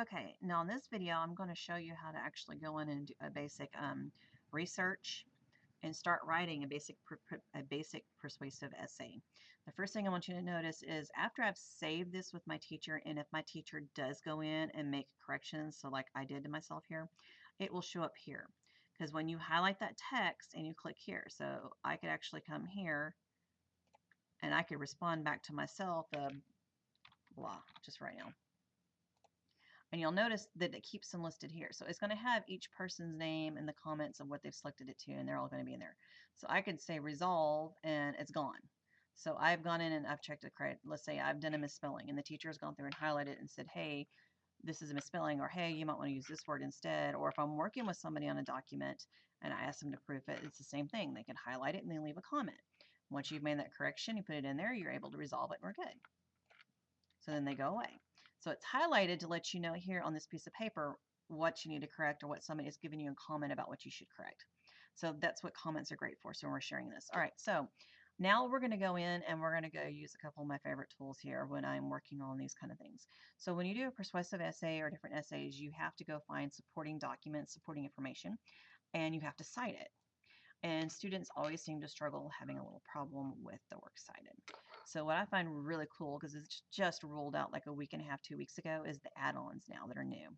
Okay, now in this video, I'm going to show you how to actually go in and do a basic research and start writing a basic persuasive essay. The first thing I want you to notice is after I've saved this with my teacher, and if my teacher does go in and make corrections, so like I did to myself here, it will show up here. Because when you highlight that text and you click here, so I could actually come here and I could respond back to myself, blah, just right now. And you'll notice that it keeps them listed here. So it's going to have each person's name and the comments of what they've selected it to, and they're all going to be in there. So I could say resolve, and it's gone. So I've gone in and I've checked it correct. Let's say I've done a misspelling, and the teacher has gone through and highlighted it and said, hey, this is a misspelling, or hey, you might want to use this word instead. Or if I'm working with somebody on a document and I ask them to proof it, it's the same thing. They can highlight it and then leave a comment. Once you've made that correction, you put it in there, you're able to resolve it, and we're good. So then they go away. So it's highlighted to let you know here on this piece of paper what you need to correct or what somebody has given you a comment about what you should correct. So that's what comments are great for. So we're sharing this. All right, so now we're going to go in and we're going to go use a couple of my favorite tools here when I'm working on these kind of things. So when you do a persuasive essay or different essays, you have to go find supporting documents, supporting information, and you have to cite it. And students always seem to struggle having a little problem with the works cited. So what I find really cool, because it's just rolled out like a week and a half, 2 weeks ago, is the add-ons now that are new.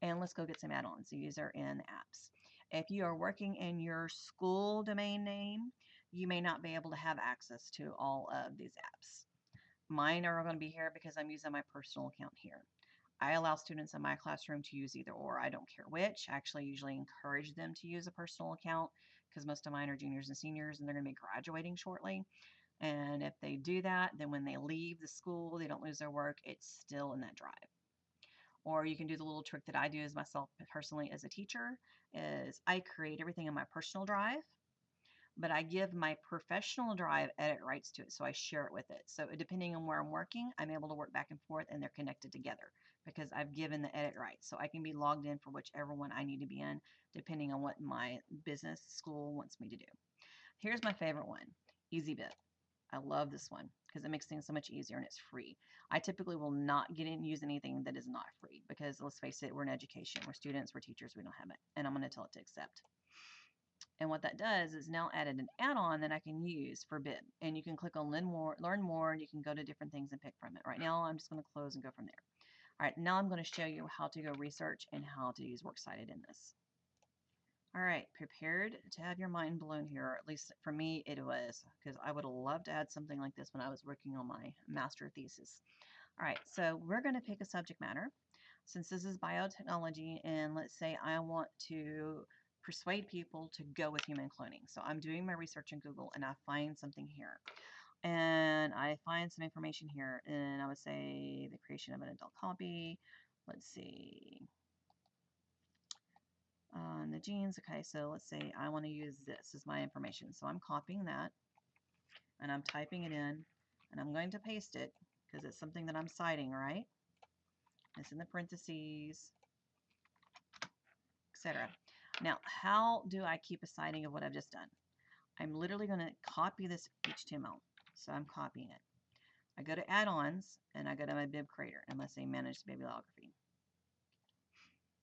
And let's go get some add-ons. These are in apps. If you are working in your school domain name, you may not be able to have access to all of these apps. Mine are going to be here because I'm using my personal account here. I allow students in my classroom to use either or. I don't care which. I actually usually encourage them to use a personal account because most of mine are juniors and seniors and they're going to be graduating shortly. And if they do that, then when they leave the school, they don't lose their work. It's still in that drive. Or you can do the little trick that I do as myself personally as a teacher is I create everything in my personal drive, but I give my professional drive edit rights to it, so I share it with it. So depending on where I'm working, I'm able to work back and forth, and they're connected together because I've given the edit rights. So I can be logged in for whichever one I need to be in, depending on what my business school wants me to do. Here's my favorite one, EasyBit. I love this one because it makes things so much easier and it's free. I typically will not get in and use anything that is not free because let's face it, we're in education, we're students, we're teachers, we don't have it, and I'm going to tell it to accept. And what that does is now added an add-on that I can use for bid. And you can click on learn more, and you can go to different things and pick from it. Right now, I'm just going to close and go from there. All right, now I'm going to show you how to go research and how to use works cited in this. All right, prepared to have your mind blown here, or at least for me it was, because I would have loved to add something like this when I was working on my master thesis. All right, so we're going to pick a subject matter. Since this is biotechnology, and let's say I want to persuade people to go with human cloning. So I'm doing my research in Google and I find something here. And I find some information here, and I would say the creation of an adult copy. Let's see. The genes. Okay, so let's say I want to use this as my information. So I'm copying that and I'm typing it in and I'm going to paste it because it's something that I'm citing, right? It's in the parentheses, etc. Now, how do I keep a citing of what I've just done? I'm literally going to copy this HTML. So I'm copying it. I go to add-ons and I go to my bib creator and let's say manage bibliography.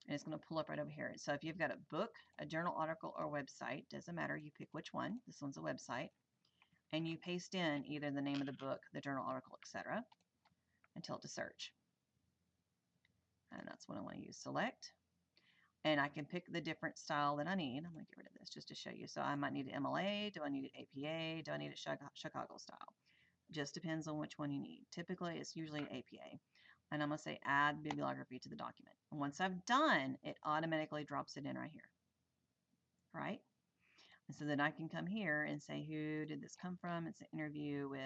And it's going to pull up right over here. So if you've got a book, a journal article, or website, doesn't matter, you pick which one. This one's a website. And you paste in either the name of the book, the journal article, etc. and tell it to search. And that's what I want to use. Select. And I can pick the different style that I need. I'm going to get rid of this just to show you. So I might need an MLA. Do I need an APA? Do I need a Chicago style? Just depends on which one you need. Typically, it's usually an APA. And I'm going to say add bibliography to the document. And once I've done, it automatically drops it in right here. Right? And so then I can come here and say, who did this come from? It's an interview with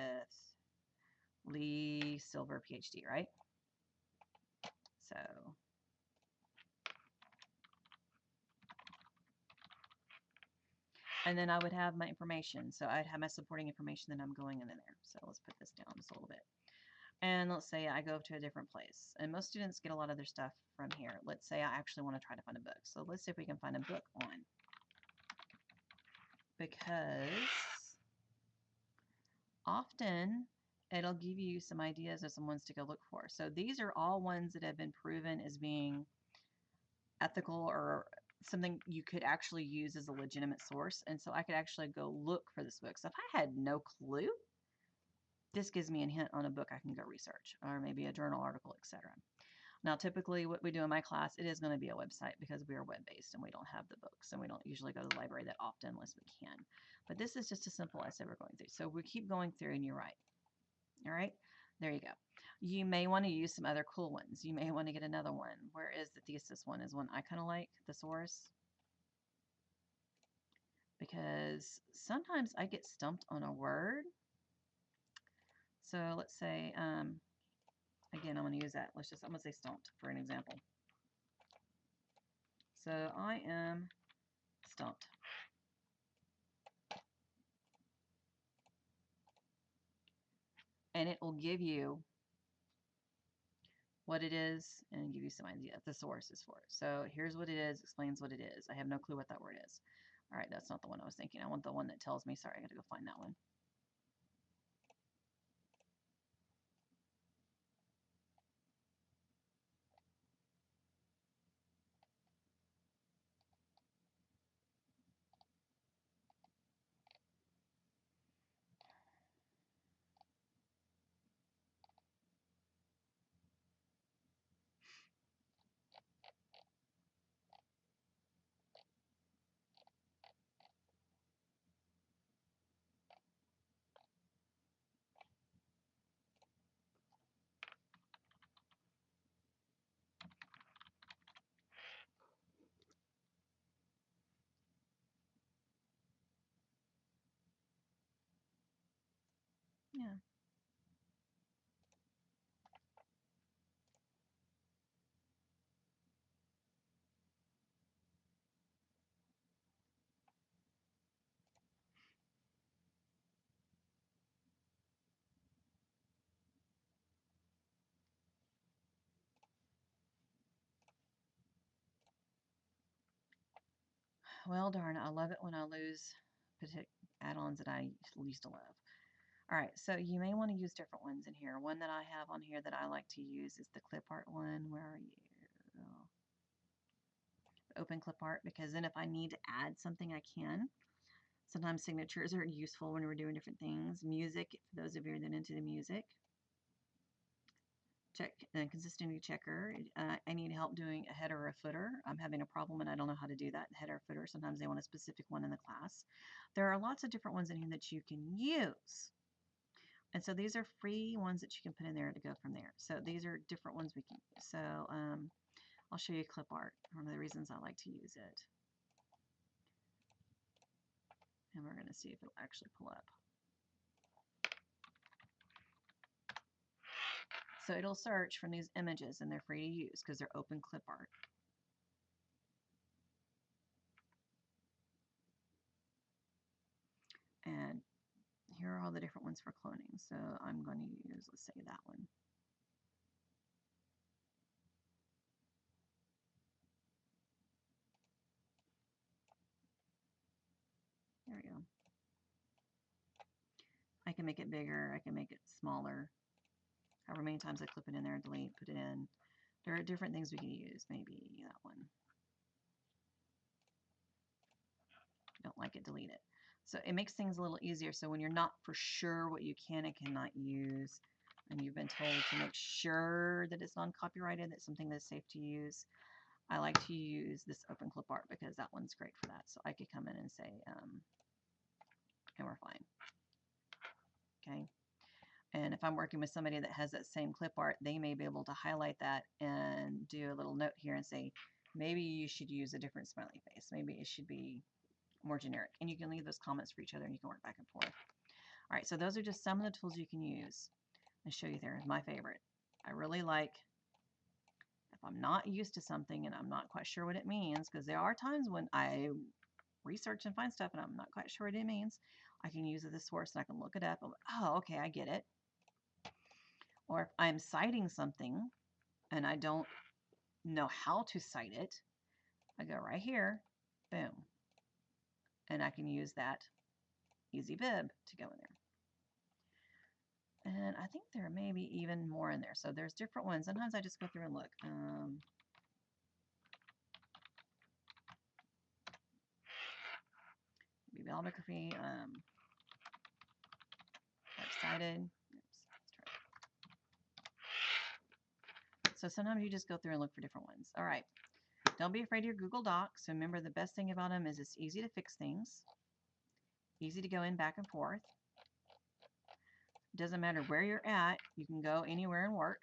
Lee Silver, PhD, right? So and then I would have my information. So I'd have my supporting information that I'm going in there. So let's put this down just a little bit. And let's say I go to a different place. And most students get a lot of their stuff from here. Let's say I actually want to try to find a book. So let's see if we can find a book on. Because often it'll give you some ideas of some ones to go look for. So these are all ones that have been proven as being ethical or something you could actually use as a legitimate source. And so I could actually go look for this book. So if I had no clue, this gives me a hint on a book I can go research, or maybe a journal article, etc. Now, typically what we do in my class, it is going to be a website because we are web-based and we don't have the books and we don't usually go to the library that often unless we can. But this is just a simple essay we're going through. So we keep going through and you write. All right, there you go. You may want to use some other cool ones. You may want to get another one. Where is the thesis one? Is one I kind of like, thesaurus. Because sometimes I get stumped on a word. So let's say, again, I'm going to use that. I'm going to say stumped for an example. So I am stumped. And it will give you what it is and give you some idea if the source is for it. So here's what it is, explains what it is. I have no clue what that word is. All right, that's not the one I was thinking. I want the one that tells me. Sorry, I got to go find that one. Yeah. Well, darn, I love it when I lose add-ons that I used to love. All right, so you may want to use different ones in here. One that I have on here that I like to use is the Clipart one. Where are you? Open Clipart, because then if I need to add something, I can. Sometimes signatures are useful when we're doing different things. Music, for those of you that are into the music. Check consistency checker. I need help doing a header or a footer. I'm having a problem and I don't know how to do that. Header or footer. Sometimes they want a specific one in the class. There are lots of different ones in here that you can use. And so these are free ones that you can put in there to go from there. So these are different ones we can use. So I'll show you Clipart, one of the reasons I like to use it. And we're going to see if it'll actually pull up. So it'll search from these images and they're free to use because they're open Clipart. And here are all the different ones for cloning. So I'm going to use, let's say, that one. There we go. I can make it bigger. I can make it smaller. However many times I clip it in there, delete, put it in. There are different things we can use. Maybe that one. Don't like it, delete it. So it makes things a little easier. So when you're not for sure what you can and cannot use, and you've been told to make sure that it's non-copyrighted, that's something that's safe to use, I like to use this open Clipart because that one's great for that. So I could come in and say, and we're fine. Okay. And if I'm working with somebody that has that same Clipart, they may be able to highlight that and do a little note here and say, maybe you should use a different smiley face. Maybe it should be more generic. And you can leave those comments for each other and you can work back and forth. All right, so those are just some of the tools you can use. I'll show you there. My favorite. I really like, if I'm not used to something and I'm not quite sure what it means, because there are times when I research and find stuff and I'm not quite sure what it means, I can use the source and I can look it up. Oh, okay, I get it. Or if I'm citing something and I don't know how to cite it, I go right here, boom, and I can use that easy bib to go in there. And I think there may be even more in there. So there's different ones. Sometimes I just go through and look. Bibliography, Work Cited. Oops, so sometimes you just go through and look for different ones. All right. Don't be afraid of your Google Docs. So remember, the best thing about them is it's easy to fix things, easy to go in back and forth. Doesn't matter where you're at, you can go anywhere and work.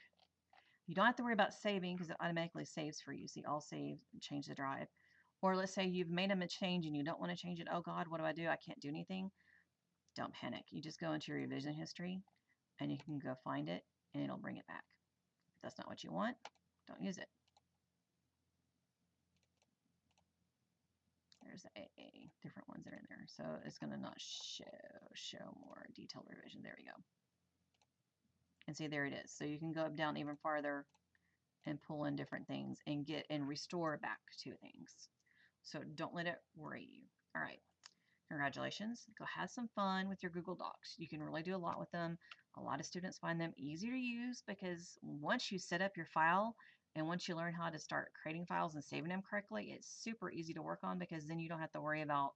You don't have to worry about saving because it automatically saves for you. See, all save, change the drive. Or let's say you've made a change and you don't want to change it. Oh God, what do? I can't do anything. Don't panic. You just go into your revision history and you can go find it and it'll bring it back. If that's not what you want, don't use it. There's the AA, different ones that are in there. So it's going to not show more detailed revision. There we go. And see, there it is. So you can go up, down even farther and pull in different things and get and restore back to things. So don't let it worry you. All right. Congratulations. Go have some fun with your Google Docs. You can really do a lot with them. A lot of students find them easy to use because once you set up your file and once you learn how to start creating files and saving them correctly, it's super easy to work on because then you don't have to worry about,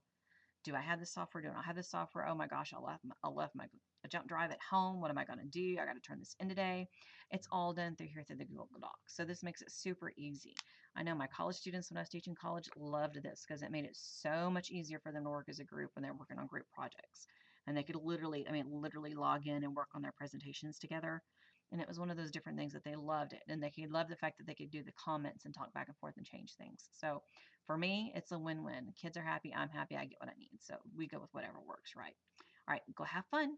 do I have this software? Do I not have this software? Oh my gosh, I left my jump drive at home. What am I going to do? I got to turn this in today. It's all done through here through the Google Docs. So this makes it super easy. I know my college students, when I was teaching college, loved this because it made it so much easier for them to work as a group when they're working on group projects. And they could literally log in and work on their presentations together. And it was one of those different things that they loved it. And they could love the fact that they could do the comments and talk back and forth and change things. So for me, it's a win-win. Kids are happy, I'm happy, I get what I need. So we go with whatever works, right? All right, go have fun.